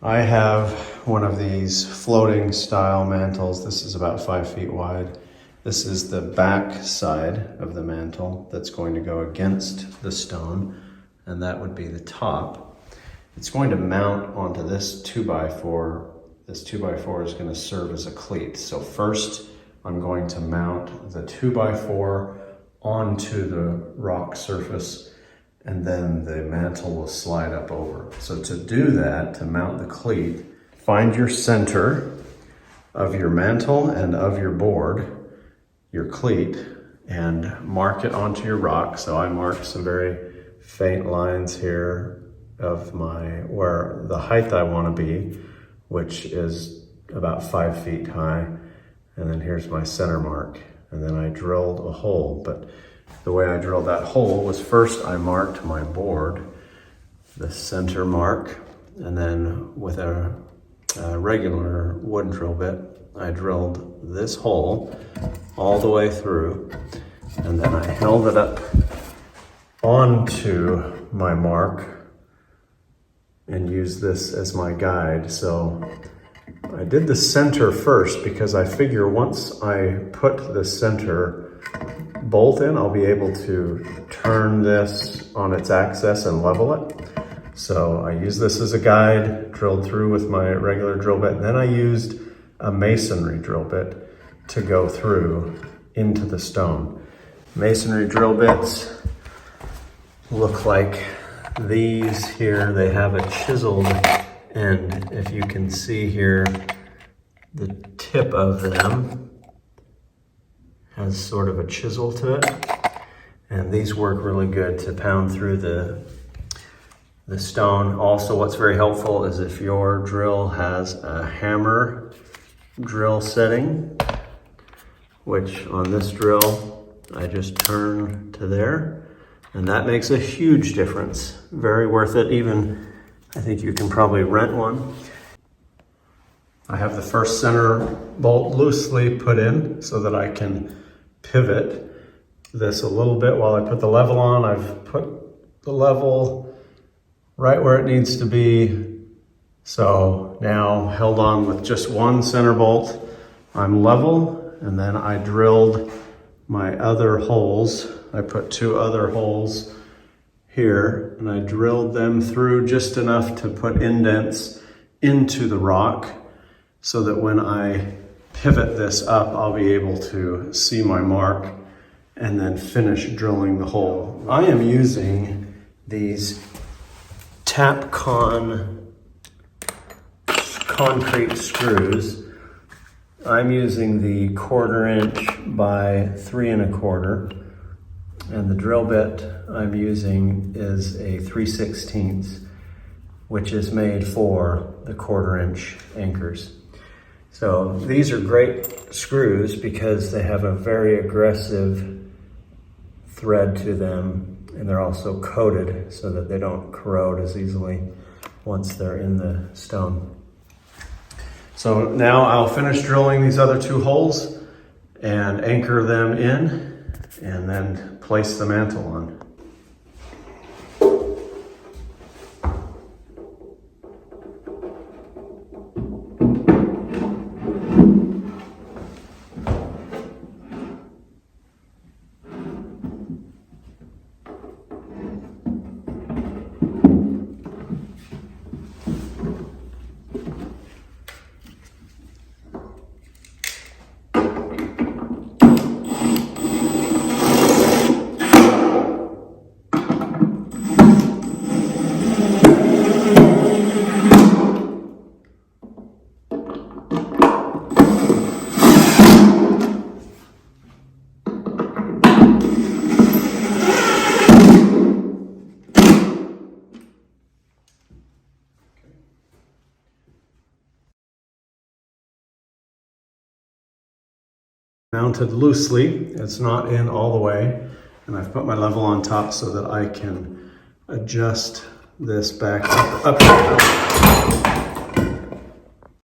I have one of these floating style mantles. This is about 5 feet wide. This is the back side of the mantle that's going to go against the stone, and that would be the top. It's going to mount onto this 2x4. This 2x4 is going to serve as a cleat. So first, I'm going to mount the 2x4 onto the rock surface, and then the mantle will slide up over. So to do that, to mount the cleat, find your center of your mantle and of your board, your cleat, and mark it onto your rock. So I marked some very faint lines here of where the height I want to be, which is about 5 feet high. And then here's my center mark. And then I drilled a hole. But the way I drilled that hole was first I marked my board, the center mark, and then with a regular wood drill bit, I drilled this hole all the way through, and then I held it up onto my mark and used this as my guide. So I did the center first because I figure once I put the center bolt in, I'll be able to turn this on its axis and level it. So I used this as a guide, drilled through with my regular drill bit, and then I used a masonry drill bit to go through into the stone. Masonry drill bits look like these here. They have a chiseled end. If you can see here, the tip of them has sort of a chisel to it. And these work really good to pound through the stone. Also, what's very helpful is if your drill has a hammer drill setting, which on this drill, I just turn to there, and that makes a huge difference. Very worth it. Even, I think you can probably rent one. I have the first center bolt loosely put in so that I can pivot this a little bit while I put the level on. I've put the level right where it needs to be. So now held on with just one center bolt, I'm level, and then I drilled my other holes. I put 2 other holes here, and I drilled them through just enough to put indents into the rock so that when I pivot this up, I'll be able to see my mark and then finish drilling the hole. I am using these Tapcon concrete screws. I'm using the 1/4 inch by 3 1/4, and the drill bit I'm using is a 3/16, which is made for the 1/4 inch anchors. So these are great screws because they have a very aggressive thread to them, and they're also coated so that they don't corrode as easily once they're in the stone. So now I'll finish drilling these other 2 holes and anchor them in, and then place the mantle on. Mounted loosely, it's not in all the way, and I've put my level on top so that I can adjust this back up and down.